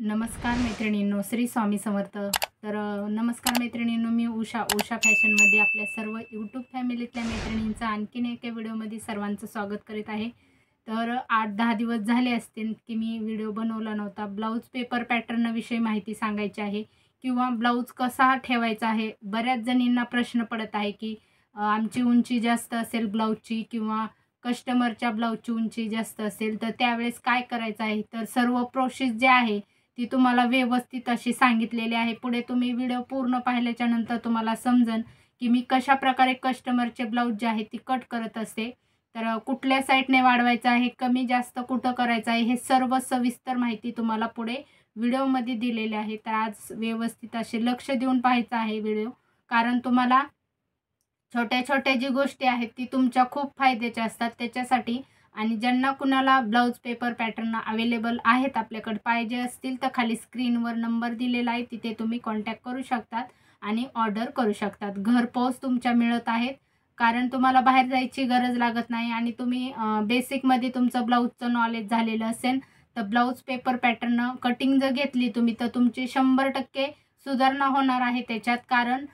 नमस्कार मैत्रिणींनो, श्री स्वामी समर्थ. नमस्कार मैत्रिणींनो, मी उषा फॅशनमध्ये आपल्या सर्व यूट्यूब फॅमिलीतल्या मैत्रिणींचं आणखीन एका व्हिडिओमध्ये सर्वांचं स्वागत करीत आहे. तर 8-10 दिवस झाले असतील की मी व्हिडिओ बनवला नव्हता. ब्लाऊज पेपर पॅटर्नविषयी माहिती सांगायची आहे किंवा ब्लाऊज कसा ठेवायचा आहे. बऱ्याच जणींना प्रश्न पडत आहे की आमची उंची जास्त असेल ब्लाऊजची किंवा कस्टमरच्या ब्लाऊजची उंची जास्त असेल तर त्यावेळेस काय करायचं आहे. तर सर्व प्रोसेस जे आहे ती तुम्हाला व्यवस्थित अशी सांगितलेली आहे. पुढे तुम्ही व्हिडिओ पूर्ण पाहिल्याच्या नंतर तुम्हाला समजेल की मी कशाप्रकारे कस्टमरचे ब्लाऊज जे आहे ती कट करत असते. तर कुठल्या साईडने वाढवायचं आहे, कमी जास्त कुठं करायचं आहे, हे सर्व सविस्तर माहिती तुम्हाला पुढे व्हिडिओमध्ये दिलेली आहे. तर आज व्यवस्थित असे लक्ष देऊन पाहायचं आहे व्हिडिओ, कारण तुम्हाला छोट्या छोट्या जी गोष्टी आहेत ती तुमच्या खूप फायद्याच्या असतात त्याच्यासाठी. आणि ज्यांना कुणाला ब्लाऊज पेपर पॅटर्न अवेलेबल आहेत आपल्याकडे पाहिजे असतील तर खाली स्क्रीनवर नंबर दिलेला आहे, तिथे तुम्ही कॉन्टॅक्ट करू शकतात आणि ऑर्डर करू शकतात. घरपोच तुमच्या मिळत आहेत, कारण तुम्हाला बाहेर जायची गरज लागत नाही. आणि तुम्ही बेसिकमध्ये तुमचं ब्लाऊजचं नॉलेज झालेलं असेल तर ब्लाऊज पेपर पॅटर्न कटिंग जर घेतली तुम्ही तर तुमची 100% सुधारणा होणार आहे त्याच्यात. कारण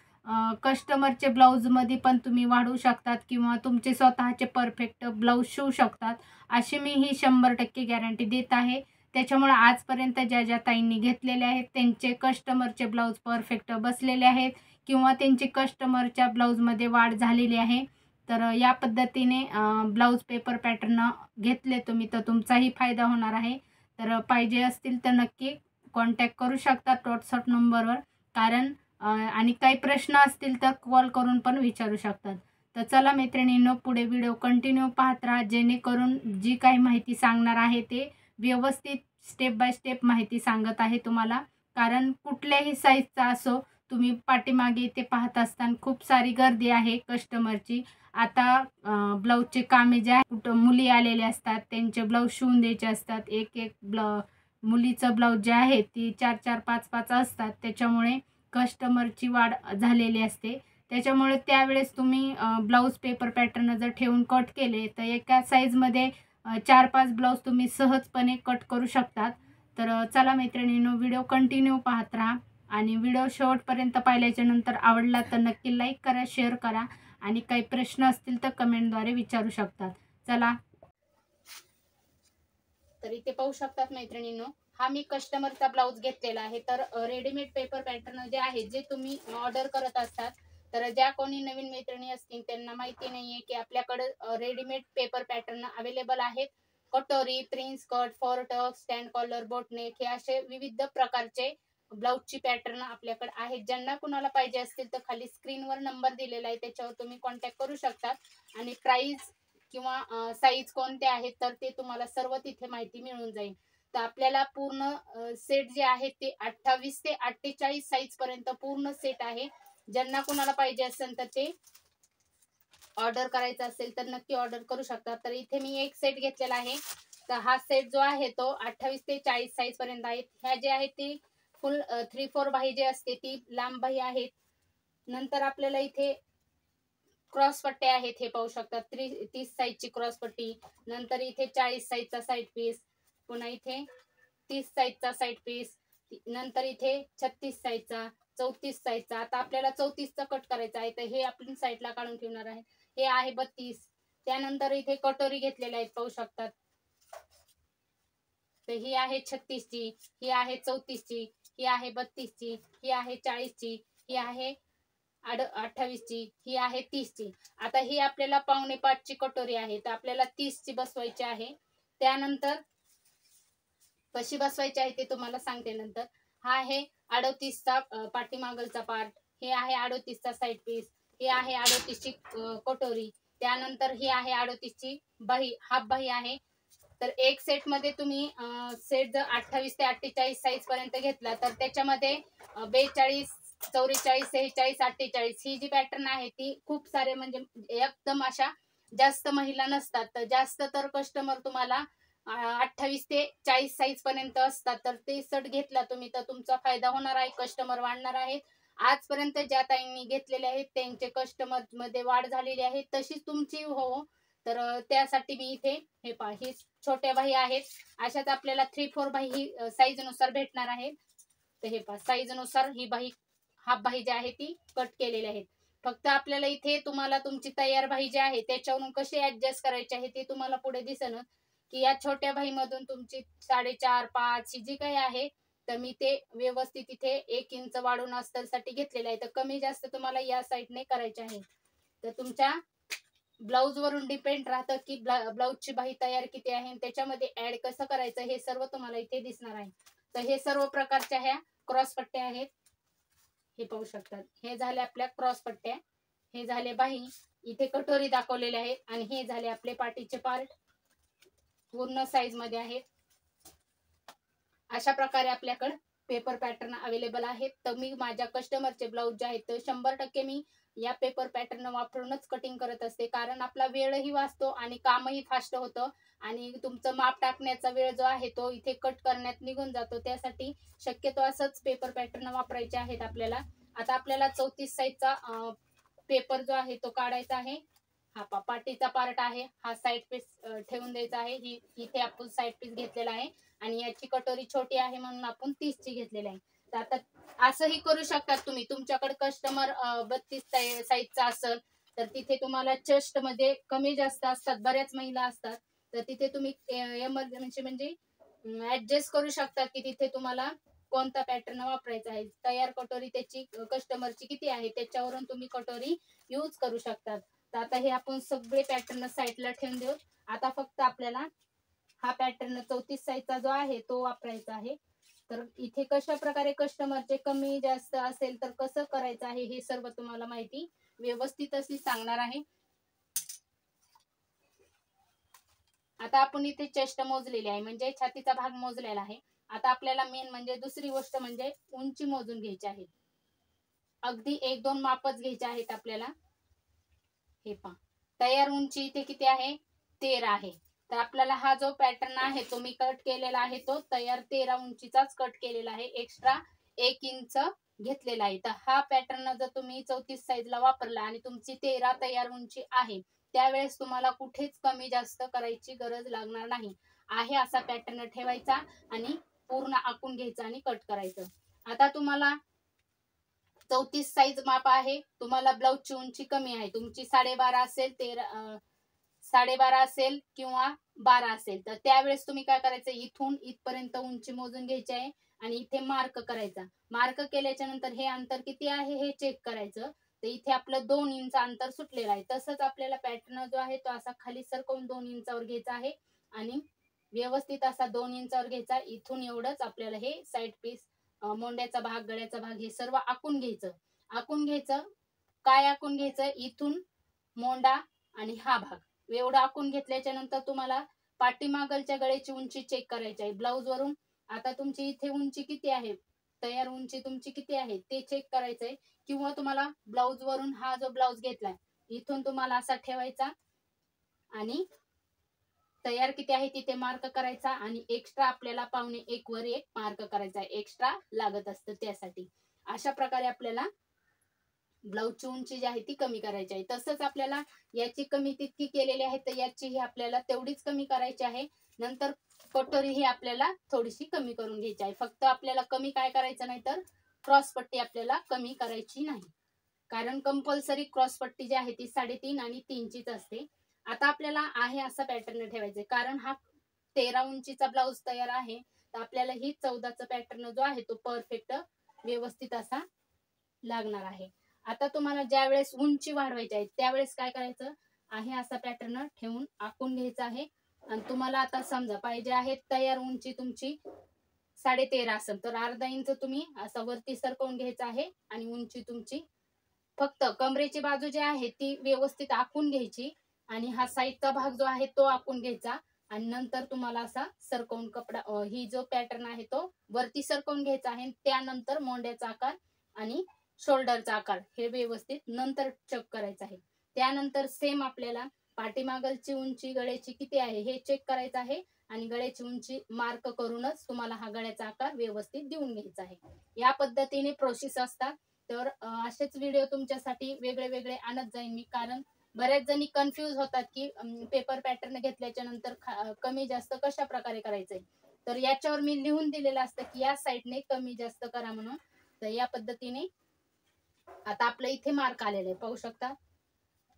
कस्टमरचे ब्लाऊजमध्ये पण तुम्ही वाढवू शकतात किंवा तुमचे स्वतःचे परफेक्ट ब्लाऊज शिवू शकतात, अशी मी ही 100% गॅरंटी देत आहे. त्याच्यामुळे आजपर्यंत ज्या ज्या ताईंनी घेतलेले आहेत त्यांचे कस्टमरचे ब्लाऊज परफेक्ट बसलेले आहेत किंवा त्यांची कस्टमरच्या ब्लाऊजमध्ये वाढ झालेली आहे. तर या पद्धतीने ब्लाऊज पेपर पॅटर्न घेतले तुम्ही तर तुमचाही फायदा होणार आहे. तर पाहिजे असतील तर नक्की कॉन्टॅक्ट करू शकता व्हॉट्सअप नंबरवर. कारण आणि काही प्रश्न असतील तर कॉल करून पण विचारू शकतात. तर चला मैत्रिणींनो, पुढे व्हिडिओ कंटिन्यू पाहत राहा, जेणेकरून जी काही माहिती सांगणार आहे ते व्यवस्थित स्टेप बाय स्टेप माहिती सांगत आहे तुम्हाला. कारण कुठल्याही साईजचा असो, तुम्ही पाठीमागे ते पाहत असताना खूप सारी गर्दी आहे कस्टमरची. आता ब्लाऊजचे कामे जे आहे कुठं मुली आलेले असतात त्यांचे ब्लाऊज शिवून द्यायचे असतात. एक मुलीचं ब्लाऊज जे आहे ती 4-4, 5-5 असतात, त्याच्यामुळे कस्टमरची वाढ झालेली असते. त्याच्यामुळे त्यावेळेस तुम्ही ब्लाऊज पेपर पॅटर्न जर ठेवून कट केले तर एका साईजमध्ये 4-5 ब्लाऊज तुम्ही सहजपणे कट करू शकतात. तर चला मैत्रिणींनो, व्हिडिओ कंटिन्यू पाहत राहा आणि व्हिडिओ शेवटपर्यंत पाहिल्याच्या नंतर आवडला तर नक्की लाईक करा, शेअर करा आणि काही प्रश्न असतील तर कमेंटद्वारे विचारू शकतात. चला, तर इथे पाहू शकतात मैत्रिणींनो, हा मी कस्टमरचा ब्लाऊज घेतलेला आहे. तर रेडीमेड पेपर पॅटर्न जे आहे जे तुम्ही ऑर्डर करत असतात, तर ज्या कोणी नवीन मैत्रिणी असतील त्यांना माहिती नाहीये की आपल्याकडे रेडीमेड पेपर पॅटर्न अवेलेबल आहेत. कटोरी, प्रिन्स कट, फॉर टक, स्टँड कॉलर, बोटनेक हे असे विविध प्रकारचे ब्लाऊजची पॅटर्न आपल्याकडे आहेत. ज्यांना कुणाला पाहिजे असतील तर खाली स्क्रीनवर नंबर दिलेला आहे, त्याच्यावर तुम्ही कॉन्टॅक्ट करू शकता. आणि प्राइस किंवा साईज कोणते आहेत तर ते तुम्हाला सर्व तिथे माहिती मिळून जाईल. तर आपल्याला पूर्ण सेट जे आहे ते 28 ते 48 साईज पर्यंत पूर्ण सेट आहे. ज्यांना कुणाला पाहिजे असेल तर ते ऑर्डर करायचं असेल तर नक्की ऑर्डर करू शकता. तर इथे मी एक सेट घेतलेला आहे. तर हा सेट जो आहे तो 28 ते 40 साईज पर्यंत आहे. ह्या जे आहे ती फुल 3-4 बाही जी असते ती लांब बाही आहेत. नंतर आपल्याला इथे क्रॉस पट्ट्या आहेत, हे पाहू शकता. 30 साईजची क्रॉस पट्टी, नंतर इथे 40 साईजचा साईड पीस, पुन्हा इथे 30 साईजचा साईड पीस, नंतर इथे 36 साईजचा, 34 साईजचा. आता आपल्याला 34चा कट करायचा आहे तर हे आपण साईडला काढून ठेवणार आहे. हे आहे 32. त्यानंतर इथे कटोरी घेतलेल्या आहेत, पाहू शकतात. तर ही आहे 36ची, ही आहे 34ची, ही आहे 32ची, ही आहे 40ची, ही आहे 28ची, ही आहे 30ची. आता ही आपल्याला 4.25ची कटोरी आहे तर आपल्याला 30ची बसवायची आहे. त्यानंतर कशी बसवायची आहे ते तुम्हाला सांगते नंतर. हा आहे 38चा पाठीमागलचा पार्ट, हे आहे 38चा साईड पीस, हे आहे 38ची कटोरी. त्यानंतर ही आहे 38ची बाही, हाफ बाही आहे. तर एक सेट मध्ये तुम्ही सेट जर 28 ते 48 साईज पर्यंत घेतला तर त्याच्यामध्ये 42, 44, 46, 48 ही जी पॅटर्न आहे ती खूप सारे म्हणजे एकदम अशा जास्त महिला नसतात. तर जास्त तर कस्टमर तुम्हाला 28 ते 40 साईज पर्यंत असतात. तर ते सेट घेतला तुम्ही तर तुमचा फायदा होणार आहे, कस्टमर वाढणार आहेत. आजपर्यंत ज्या ताईंनी घेतलेले आहेत त्यांचे कस्टमर मध्ये वाढ झालेली आहे, तशीच तुमची हो. तर त्यासाठी मी इथे हे छोट्या बाही आहेत, अशाच आपल्याला 3/4 बाही ही साईज नुसार भेटणार आहे. तर हे पहा, साईज नुसार ही बाही, हाफ बाही जी आहे ती कट केलेली आहे. फक्त आपल्याला इथे तुम्हाला तुमची तयार बाही जी आहे त्याच्यावरून कशी ऍडजस्ट करायची आहे ते तुम्हाला पुढे दिसेल की या छोट्या बाही मधून तुमची 4.5 5 ही जी काही आहे, तर मी ते व्यवस्थित इथे 1 इंच वाढून अस्तरसाठी घेतलेलं आहे. तर कमी जास्त तुम्हाला या साईडने करायचे आहे. तर तुमच्या ब्लाऊज वरून डिपेंड राहतं की ब्लाऊजची बाही तयार किती आहे, त्याच्यामध्ये ऍड कसं करायचं हे सर्व तुम्हाला इथे दिसणार आहे. तर हे सर्व प्रकारच्या ह्या क्रॉस पट्ट्या आहेत, हे पाहू शकतात. हे झाले आपल्या क्रॉस पट्ट्या, हे झाले बाही, इथे कटोरी दाखवलेले आहेत, आणि हे झाले आपले पाठीचे पार्ट पूर्ण साईज मध्ये आहेत. अशा प्रकारे आपल्याकडे पेपर पॅटर्न अवेलेबल आहेत. तर मी माझ्या कस्टमरचे ब्लाऊज जे आहेत तर 100% मी या पेपर पॅटर्न वापरूनच कटिंग करत असते, कारण आपला वेळही वाचतो आणि कामही फास्ट होतं, आणि तुमचं माप टाकण्याचा वेळ जो आहे तो इथे कट करण्यात निघून जातो. त्यासाठी शक्यतो असंच पेपर पॅटर्न वापरायचे आहेत आपल्याला. आता आपल्याला 34 साईजचा पेपर जो आहे तो काढायचा आहे. हा पाटीचा पार्ट आहे, हा साईड पीस ठेवून द्यायचा आहे. ही इथे आपण साईड पीस घेतलेला आहे, आणि याची कटोरी छोटी आहे म्हणून आपण 30 ची घेतलेली आहे. तर आता असंही करू शकतात तुम्ही, तुमच्याकडे कस्टमर 32 साईजचा असेल तर तिथे तुम्हाला चेस्ट मध्ये कमी जास्त असतात, बऱ्याच महिला असतात, तर तिथे तुम्ही एमर्जन्सी म्हणजे ऍडजस्ट करू शकता की तिथे तुम्हाला कोणता पॅटर्न वापरायचा आहे. तयार कटोरी त्याची कस्टमरची किती आहे त्याच्यावरून तुम्ही कटोरी यूज करू शकतात. तर आता हे आपण सगळे पॅटर्न साईडला ठेवून देऊ. आता फक्त आपल्याला हा पॅटर्न 34 साईजचा जो आहे तो वापरायचा आहे. तर इथे कशा प्रकारे कस्टमरचे कमी जास्त असेल तर कसं करायचं आहे हे सर्व तुम्हाला माहिती व्यवस्थित अशी सांगणार आहे. आता आपण इथे चेस्ट मोजलेली आहे, म्हणजे छातीचा भाग मोजलेला आहे. आता आपल्याला मेन म्हणजे दुसरी गोष्ट म्हणजे उंची मोजून घ्यायची आहे. अगदी 1-2 मापच घ्यायचे आहेत आपल्याला. हे पहा, तयार उंची इथे किती आहे, 13 आहे. तर आपल्याला हा जो पॅटर्न आहे तो मी कट केलेला आहे, तो तयार 13 उंचीचाच कट केलेला आहे. एक्स्ट्रा 1 इंच घेतलेला आहे. तर हा पॅटर्न जर तुम्ही 34 साईजला वापरला आणि तुमची 13 तयार उंची आहे, त्यावेळेस तुम्हाला कुठेच कमी जास्त करायची गरज लागणार नाही. आहे असा पॅटर्न ठेवायचा आणि पूर्ण आखून घ्यायचा आणि कट करायचं. आता तुम्हाला 34 साईज माप आहे, तुम्हाला ब्लाऊजची उंची कमी आहे, तुमची 12.5 असेल, 12.5 असेल किंवा 12 असेल, तर त्यावेळेस तुम्ही काय करायचं, इथून इथपर्यंत उंची मोजून घ्यायची आहे आणि इथे मार्क करायचा. मार्क केल्याच्या नंतर हे अंतर किती आहे हे चेक करायचं. तर इथे आपलं 2 इंच अंतर सुटलेलं आहे. तसंच आपल्याला पॅटर्न जो आहे तो असा खाली सरकवून 2 इंचावर घ्यायचा आहे आणि व्यवस्थित असा 2 इंचावर घ्यायचा. इथून एवढंच आपल्याला हे साईड पीस, मोंड्याचा भाग, गळ्याचा भाग हे सर्व आखून घ्यायचं. आखून घ्यायचं, काय आखून घ्यायचं, इथून मोंडा आणि हा भाग एवढं आखून घेतल्याच्या नंतर तुम्हाला पाठीमागलच्या गळ्याची उंची चेक करायची आहे ब्लाऊज वरून. आता तुमची इथे उंची किती आहे, तयार उंची तुमची किती आहे ते चेक करायचंय, किंवा तुम्हाला ब्लाऊज वरून हा जो ब्लाऊज घेतलाय इथून तुम्हाला असा ठेवायचा आणि तयार किती आहे तिथे मार्क करायचा, आणि एक्स्ट्रा आपल्याला 1.25 वर 1 मार्क करायचा, एक्स्ट्रा लागत असतं त्यासाठी. अशा प्रकारे आपल्याला ब्लाऊजची उंची जी आहे ती कमी करायची आहे. तसंच आपल्याला याची कमी तितकी केलेली आहे, तर याचीही आपल्याला तेवढीच कमी करायची आहे. नंतर कटोरी ही आपल्याला थोडीशी कमी करून घ्यायची आहे. फक्त आपल्याला कमी काय करायचं नाही, तर क्रॉस पट्टी आपल्याला कमी करायची नाही, कारण कंपल्सरी क्रॉस पट्टी जी आहे ती 3.5 आणि 3 चीच असते. आता आपल्याला आहे असा पॅटर्न ठेवायचा, कारण हा 13 उंचीचा ब्लाऊज तयार आहे, तर आपल्याला ही 14चा पॅटर्न जो आहे तो परफेक्ट व्यवस्थित असा लागणार आहे. आता तुम्हाला ज्या वेळेस उंची वाढवायची आहे त्यावेळेस काय करायचं आहे, असा पॅटर्न ठेवून आखून घ्यायचा आहे. आणि तुम्हाला आता समजा पाहिजे आहे तयार उंची तुमची 13.5 असेल, तर अर्धा इंच तुम्ही असं वरती सरकवून घ्यायचं आहे, आणि उंची तुमची फक्त कमरेची बाजू जी आहे ती व्यवस्थित आखून घ्यायची, आणि हा साईडचा भाग जो आहे तो आखून घ्यायचा, आणि नंतर तुम्हाला असा सरकवून कपडा, ही जो पॅटर्न आहे तो वरती सरकवून घ्यायचा आहे. त्यानंतर मोंड्याचा आकार आणि शोल्डरचा आकार हे व्यवस्थित नंतर चेक करायचा आहे. त्यानंतर सेम आपल्याला पाठीमागलची उंची गळ्याची किती आहे हे चेक करायचं आहे, आणि गळ्याची उंची मार्क करूनच तुम्हाला हा गळ्याचा आकार व्यवस्थित देऊन घ्यायचा आहे. या पद्धतीने प्रोसेस असतात. तर असेच व्हिडिओ तुमच्यासाठी वेगळे वेगळे आणत जाईन मी, कारण बऱ्याच जणी कन्फ्यूज होतात की पेपर पॅटर्न घेतल्याच्या नंतर कमी जास्त कशा प्रकारे करायचंय, तर याच्यावर मी लिहून दिलेलं असतं की या साईडने कमी जास्त करा म्हणून. तर या पद्धतीने आता आपलं इथे मार्क आलेला आहे, पाहू शकता.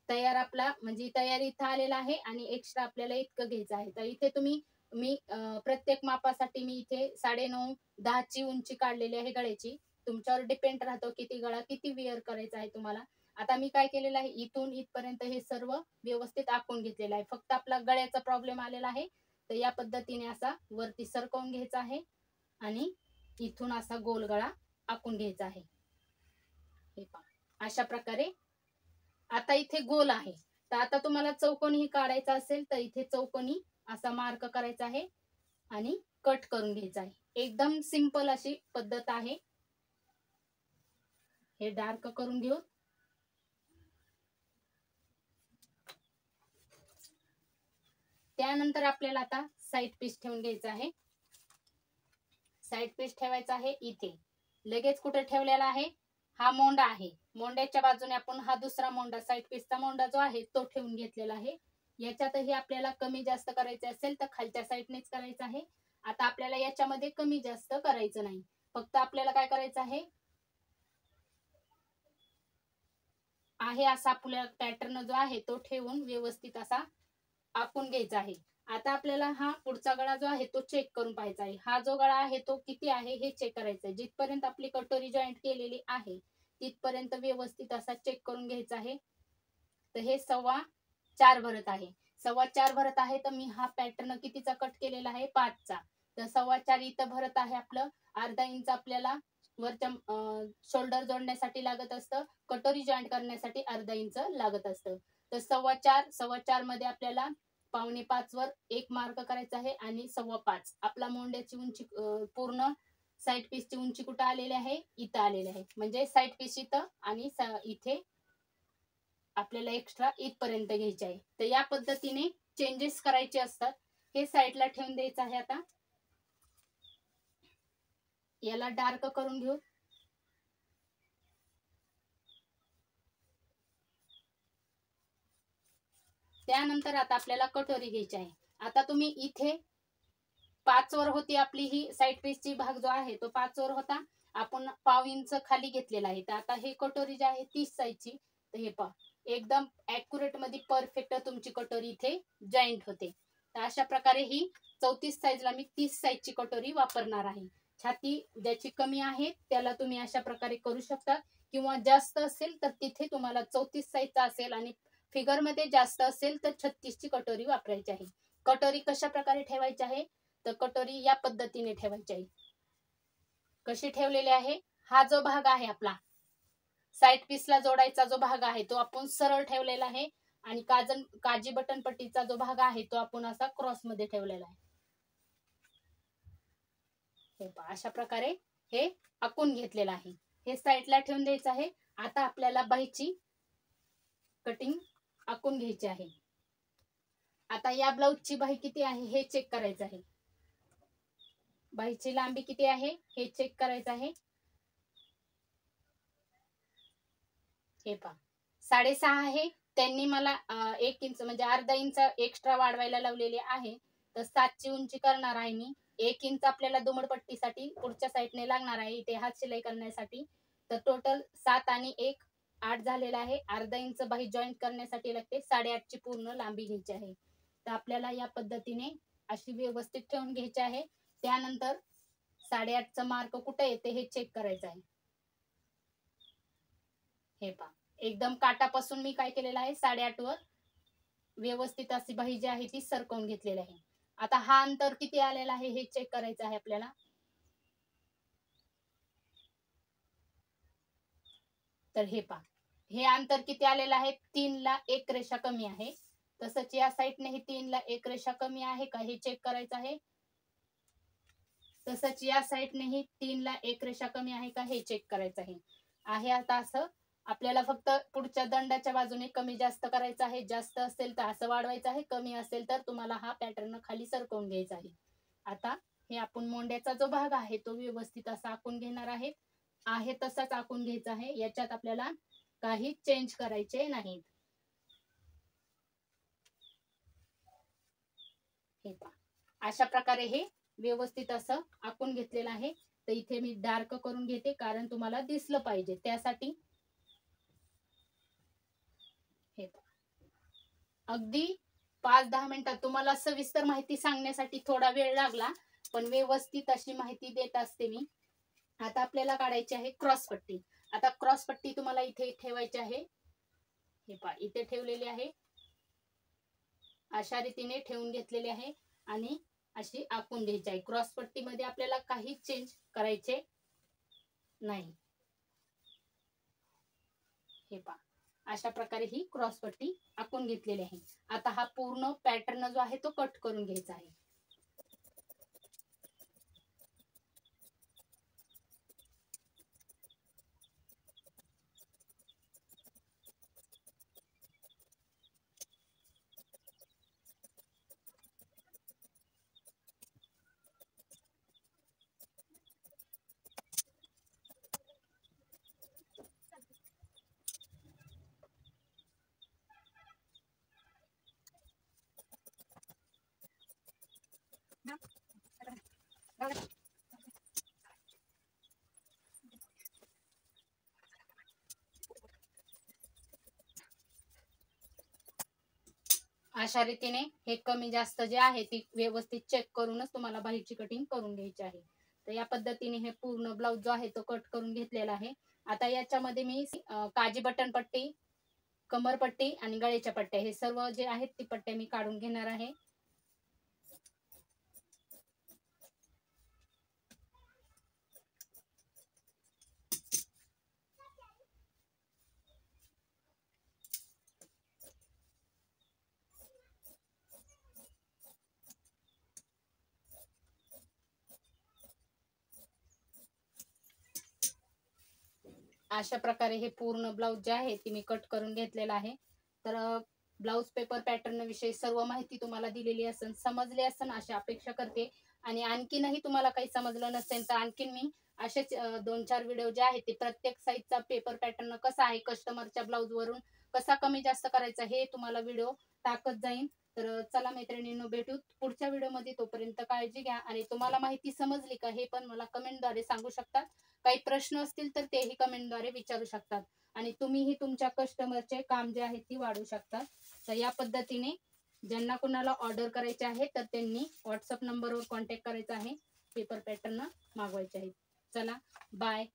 तयार आपला म्हणजे तयार इथं आलेला आहे आणि एक्स्ट्रा आपल्याला इतकं घ्यायचं आहे. तर इथे मी प्रत्येक मापासाठी मी इथे 9.5 10ची उंची काढलेली आहे गळ्याची. तुमच्यावर डिपेंड राहतो किती गळा किती वेअर करायचा आहे तुम्हाला. आता मी काय केलेलं आहे, इथून इथपर्यंत हे सर्व व्यवस्थित आखून घेतलेलं आहे. फक्त आपला गळ्याचा प्रॉब्लेम आलेला आहे. तर या पद्धतीने असा वरती सरकवून घ्यायचा आहे आणि इथून असा गोल गळा आखून घ्यायचा आहे. हे पहा अशा प्रकारे. आता इथे गोल आहे, तर आता तुम्हाला चौकोनी काढायचा असेल तर इथे चौकोनी असा मार्क करायचा आहे आणि कट करून घ्यायचा आहे. एकदम सिंपल अशी पद्धत आहे. हे डार्क करून घेऊ. त्यानंतर आपल्याला आता साईड पीस ठेवून घ्यायचा आहे. साईड पीस ठेवायचा आहे इथे. लगेच कुठे ठेवलेला आहे, हा मोंडा आहे. मोंड्याच्या बाजूने आपण हा दुसरा मोंडा साईड पीसचा मोंडा जो आहे तो ठेवून घेतलेला आहे. याच्यातही आपल्याला कमी जास्त करायचे असेल तर खालच्या साईडनेच करायचं आहे. आता आपल्याला याच्यामध्ये कमी जास्त करायचं नाही, फक्त आपल्याला काय करायचं आहे असा आपला पॅटर्न जो आहे तो ठेवून व्यवस्थित असा आखून घ्यायचा आहे. आता आपल्याला हा पुढचा गळा जो आहे तो चेक करून पाहायचा आहे. हा जो गळा आहे तो किती आहे हे चेक करायचं आहे. जिथपर्यंत आपली कटोरी जॉईंट केलेली आहे तिथपर्यंत व्यवस्थित असा चेक करून घ्यायचा आहे. तर हे 4.25 भरत आहे. 4.25 भरत आहे, तर मी हा पॅटर्न कितीचा कट केलेला आहे 5चा. तर 4.25 इथं भरत आहे. आपलं अर्धा इंच आपल्याला वरच्या शोल्डर जोडण्यासाठी लागत असतं, कटोरी जॉईंट करण्यासाठी अर्धा इंच लागत असतं. तर 4.25 मध्ये आपल्याला 4.25 वर एक मार्क करायचा आहे आणि 5.25 आपला मोंड्याची उंची पूर्ण साईड पीसची उंची कुठं आलेली आहे, इथं आलेली आहे. म्हणजे साईड पीस इथं आणि इथे आपल्याला एक्स्ट्रा इथपर्यंत घ्यायचे आहे. तर या पद्धतीने चेंजेस करायचे असतात. हे साईडला ठेवून द्यायचं आहे. आता याला डार्क करून घेऊ. त्यानंतर आता आपल्याला कटोरी घ्यायची आहे. आता तुम्ही इथे 5 वर होती आपली ही साईड पीसची भाग जो आहे तो 5 वर होता. आपण पाव इंच खाली घेतलेला आहे. तर आता हे कटोरी जी आहे 30 साईजची. तर हे पहा एकदम ऍक्युरेट मध्ये परफेक्ट तुमची कटोरी इथे जॉईंट होते. तर अशा प्रकारे ही 34 साईजला मी 30 साईजची कटोरी वापरणार आहे. छाती ज्याची कमी आहे त्याला तुम्ही अशा प्रकारे करू शकता, किंवा जास्त असेल तर तिथे तुम्हाला 34 साईजचा असेल आणि फिगर मध्ये जास्त असेल तर 36ची कटोरी वापरायची आहे. कटोरी कशा प्रकारे ठेवायची आहे, तर कटोरी या पद्धतीने ठेवायची आहे. कशी ठेवलेली आहे, हा जो भाग आहे आपला साईड पीसला जोडायचा जो भाग आहे तो आपण सरळ ठेवलेला आहे आणि काजी बटन पट्टीचा जो भाग आहे तो आपण असा क्रॉस मध्ये ठेवलेला आहे. हे पहा अशा प्रकारे हे आखून घेतलेलं आहे. हे साईडला ठेवून द्यायचं आहे. आता आपल्याला बाहीची कटिंग आखून घ्यायची आहे. आता या ब्लाऊजची बाही किती आहे हे चेक करायचं आहे. बाहीची लांबी किती आहे हे चेक करायचं आहे. हे पहा 6.5 आहे. त्यांनी मला 1 इंच म्हणजे अर्धा इंच एक्स्ट्रा वाढवायला लावलेले आहे. तर 7ची उंची करणार आहे मी. 1 इंच आपल्याला दुमडपट्टीसाठी पुढच्या साईडने लागणार आहे इथे हात शिलाई करण्यासाठी. तर टोटल 7 आणि 1 8 झालेला आहे. अर्धा इंच बाही जॉईंट करण्यासाठी लागते. 8.5ची पूर्ण लांबी घ्यायची आहे. तर आपल्याला या पद्धतीने अशी व्यवस्थित ठेवून घ्यायची आहे. त्यानंतर 8.5चा मार्क कुठे येते हे चेक करायचं आहे. हे पहा एकदम काटापासून मी काय केलेलं आहे 8.5 वर व्यवस्थित अशी बाही जी आहे ती सरकवून घेतलेली आहे. आता हा अंतर किती आलेला आहे हे चेक करायचं आहे आपल्याला. तर हे पहा हे अंतर किती आलेलं आहे, 3 ला 1 रेषा कमी आहे. तसंच या साईडने ही 3 ला 1 रेषा कमी आहे का हे चेक करायचं आहे. तसंच या साईडनेही 3 ला 1 रेषा कमी आहे का हे चेक करायचं आहे. आता असं आपल्याला फक्त पुढच्या दंडाच्या बाजूने कमी जास्त करायचं आहे. जास्त असेल तर असं वाढवायचं आहे, कमी असेल तर तुम्हाला हा पॅटर्न खाली सरकवून घ्यायचा आहे. आता हे आपण मोंड्याचा जो भाग आहे तो व्यवस्थित असा आखून घेणार आहे तसाच आखून घ्यायचा आहे. याच्यात आपल्याला काही चेंज करायचे नाहीत. हे पहा, अशा प्रकारे हे व्यवस्थित असं आखून घेतलेलं आहे. तर इथे मी डार्क करून घेते कारण तुम्हाला दिसलं पाहिजे त्यासाठी. हे अगदी 5-10 मिनिटात तुम्हाला सविस्तर माहिती सांगण्यासाठी थोडा वेळ लागला, पण व्यवस्थित अशी माहिती देत असते मी. आता आपल्याला काढायची आहे क्रॉस पट्टी. आता क्रॉस पट्टी तुम्हाला इथे ठेवायची आहे. हे पहा, इथे ठेवलेली आहे. अशा रीतीने ठेवून घेतलेली आहे आणि अशी आखून घ्यायची आहे. क्रॉस पट्टी मध्ये आपल्याला काही चेंज करायचे नाही. हे पहा, अशा प्रकारे ही क्रॉस पट्टी आखून घेतलेली आहे. आता हा पूर्ण पॅटर्न जो आहे तो कट करून घ्यायचा आहे. अशा रीतीने हे कमी जास्त जे आहे ती व्यवस्थित चेक करूनच तुम्हाला बाहीची कटिंग करून घ्यायची आहे. तर या पद्धतीने हे पूर्ण ब्लाउज जो आहे तो कट करून घेतलेला आहे. आता याच्यामध्ये मी काजी बटन पट्टी, कमरपट्टी आणि गळ्याच्या पट्ट्या हे सर्व जे आहेत ती पट्ट्या मी काढून घेणार आहे. अशा प्रकारे हे पूर्ण ब्लाउज जे आहे ती मी कट करून घेतलेला आहे. तर ब्लाउज पेपर पॅटर्न विषयी सर्व माहिती तुम्हाला दिलेली असेल, समजली असेल अशी अपेक्षा करते. आणि आणखीनही तुम्हाला काही समजलं नसेल तर आणखीन मी असेच 2-4 व्हिडिओ जे आहेत ते प्रत्येक साईजचा पेपर पॅटर्न कसा आहे, कस्टमरच्या ब्लाउज वरून कसा कमी जास्त करायचा हे तुम्हाला व्हिडिओ टाकत जाईन. तर चला मैत्रिणींनो, भेटू पुढच्या व्हिडिओमध्ये. तोपर्यंत काळजी घ्या आणि तुम्हाला माहिती समजली का हे पण मला कमेंटद्वारे सांगू शकता. काही प्रश्न असतील तर तेही कमेंटद्वारे विचारू शकतात आणि तुम्हीही तुमच्या कस्टमरचे काम जे आहे ती वाढवू शकता. तर या पद्धतीने ज्यांना कोणाला ऑर्डर करायचे आहे तर त्यांनी व्हॉट्सअप नंबरवर कॉन्टॅक्ट करायचा आहे. पेपर पॅटर्न मागवायचे आहेत. चला बाय.